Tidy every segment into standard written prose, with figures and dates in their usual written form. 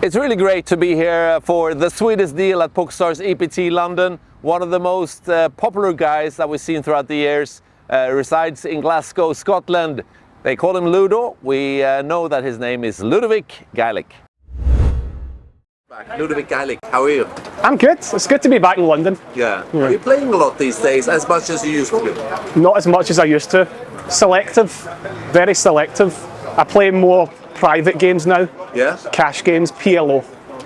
It's really great to be here for the sweetest deal at Pokerstars EPT London. One of the most popular guys that we've seen throughout the years resides in Glasgow, Scotland. They call him Ludo. We know that his name is Ludovic Geilich. Ludovic Geilich, how are you? I'm good. It's good to be back in London. Yeah. Are you playing a lot these days, as much as you used to do? Not as much as I used to. Selective, very selective. I play more private games now. Yeah? Cash games, PLO.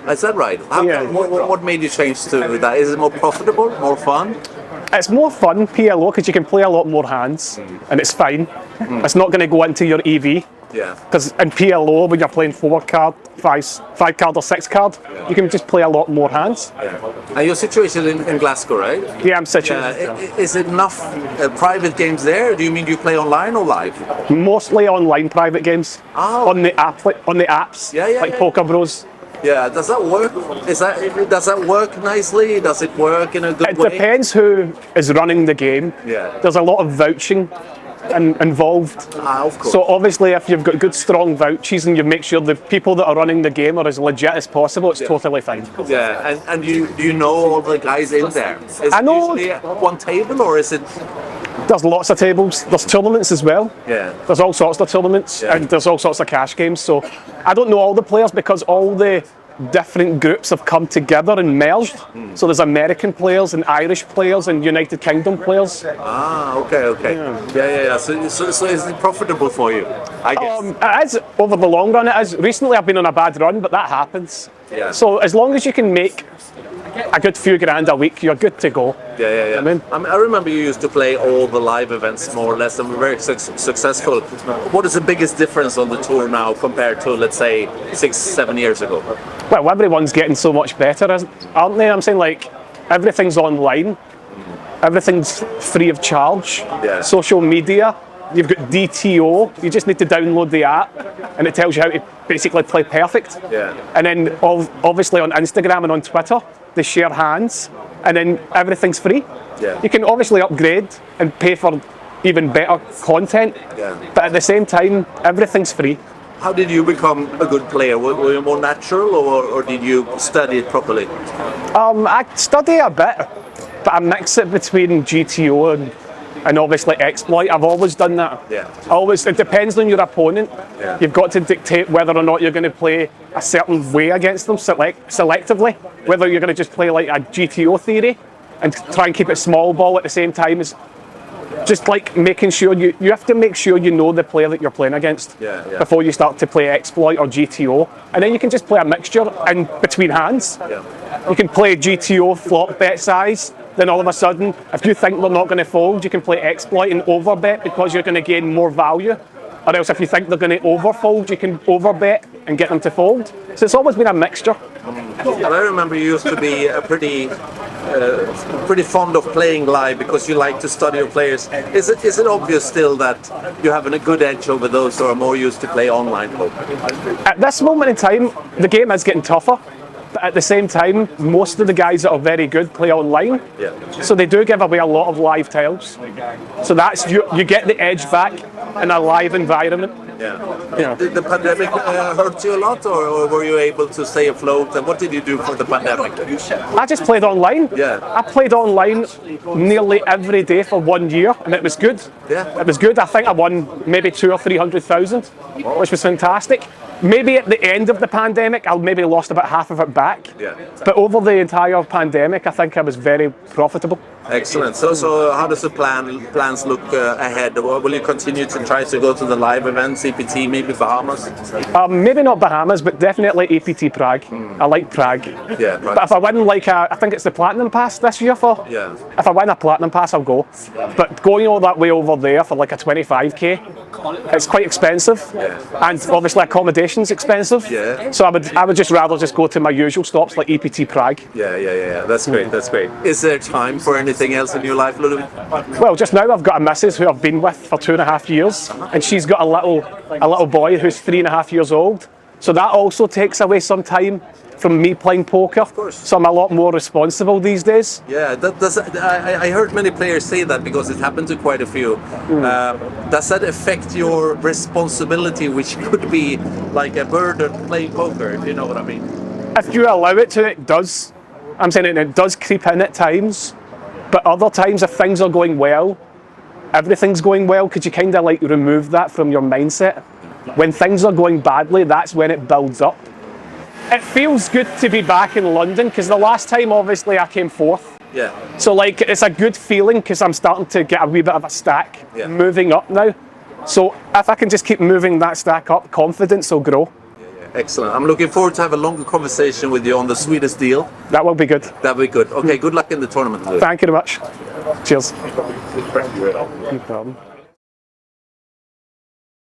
Is that right? What made you change to that? Is it more profitable, more fun? It's more fun, PLO, because you can play a lot more hands, and it's fine. It's not going to go into your EV. Yeah. Because in PLO, when you're playing 4-card, 5-card or 6-card, you can just play a lot more hands. Yeah. And your situation in Glasgow, right? Yeah, I'm situated. Is it enough private games there? Do you mean you play online or live? Mostly online private games. Oh. On the apps, like Poker Bros. Yeah, does that work? Does that work nicely? Does it work in a good way? It depends who is running the game. Yeah. There's a lot of vouching involved. Of course. So obviously if you've got good strong vouchers and you make sure the people that are running the game are as legit as possible, it's totally fine. Yeah, and do you know all the guys in there? Is I know. it usually one table or is it? There's lots of tables. There's tournaments as well. Yeah. There's all sorts of tournaments, Yeah. and there's all sorts of cash games. So I don't know all the players because all the different groups have come together and merged. So there's American players and Irish players and United Kingdom players. Ah, okay. Yeah. So is it profitable for you? I guess. It is over the long run. It is. Recently I've been on a bad run, but that happens. Yeah. So as long as you can make a good few grand a week, you're good to go. Yeah. I remember you used to play all the live events more or less and were very successful. What is the biggest difference on the tour now compared to, let's say, 6-7 years ago? Well, everyone's getting so much better, aren't they? I'm saying, like, everything's online. Everything's free of charge. Yeah. Social media. You've got DTO. You just need to download the app and it tells you how to basically play perfect. Yeah. And then obviously on Instagram and on Twitter, they share hands and then everything's free. Yeah. You can obviously upgrade and pay for even better content. Yeah. But at the same time, everything's free. How did you become a good player? Were you more natural or did you study it properly? I study a bit, but I mix it between GTO and obviously exploit. I've always done that. Yeah. It depends on your opponent. Yeah. You've got to dictate whether or not you're going to play a certain way against them selectively. Whether you're going to just play like a GTO theory and try and keep it small ball at the same time as just like making sure you have to make sure you know the player that you're playing against before you start to play exploit or GTO, and then you can just play a mixture in between hands. Yeah. You can play GTO flop bet size, then all of a sudden if you think they're not going to fold, you can play exploit and overbet because you're going to gain more value, or else if you think they're going to overfold, you can overbet and get them to fold. So it's always been a mixture. And I remember you used to be pretty fond of playing live because you like to study your players. Is it obvious still that you have a good edge over those who are more used to play online poker? At this moment in time, the game is getting tougher. But at the same time, most of the guys that are very good play online. Yeah. So they do give away a lot of live tails. So that's you get the edge back in a live environment. Yeah. Did the pandemic hurt you a lot, or were you able to stay afloat? And what did you do for the pandemic? I just played online. Yeah. I played online nearly every day for 1 year, and it was good. Yeah. It was good. I think I won maybe 200,000 or 300,000, which was fantastic. Maybe at the end of the pandemic, I maybe lost about half of it back. Yeah. But over the entire pandemic, I think I was very profitable. Excellent. So how does the plans look ahead? Will you continue to try to go to the live events, EPT, maybe Bahamas? Maybe not Bahamas, but definitely EPT Prague. I like Prague. Yeah. Prague. But if I win I think it's the Platinum Pass this year for. Yeah. If I win a Platinum Pass, I'll go. But going all that way over there for like a 25k, it's quite expensive. Yeah. And obviously accommodation's expensive. Yeah. So I would just rather just go to my usual stops like EPT Prague. Yeah. That's great. Is there time for anything else in your life, Ludovic? Well, just now I've got a missus who I've been with for 2.5 years, and she's got a little boy who's 3.5 years old. So that also takes away some time from me playing poker. Of course. So I'm a lot more responsible these days. Yeah, I heard many players say that because it happened to quite a few. Does that affect your responsibility, which could be like a burden playing poker, if you know what I mean? If you allow it to, it does. I'm saying it does creep in at times, but other times if things are going well, everything's going well, could you kind of like remove that from your mindset? When things are going badly, that's when it builds up. It feels good to be back in London because the last time obviously I came fourth. Yeah. So like it's a good feeling because I'm starting to get a wee bit of a stack moving up now. So if I can just keep moving that stack up, confidence will grow. Excellent. I'm looking forward to have a longer conversation with you on the sweetest deal. That will be good. That'll be good. Okay, good luck in the tournament. Thank you very much. Cheers. No problem.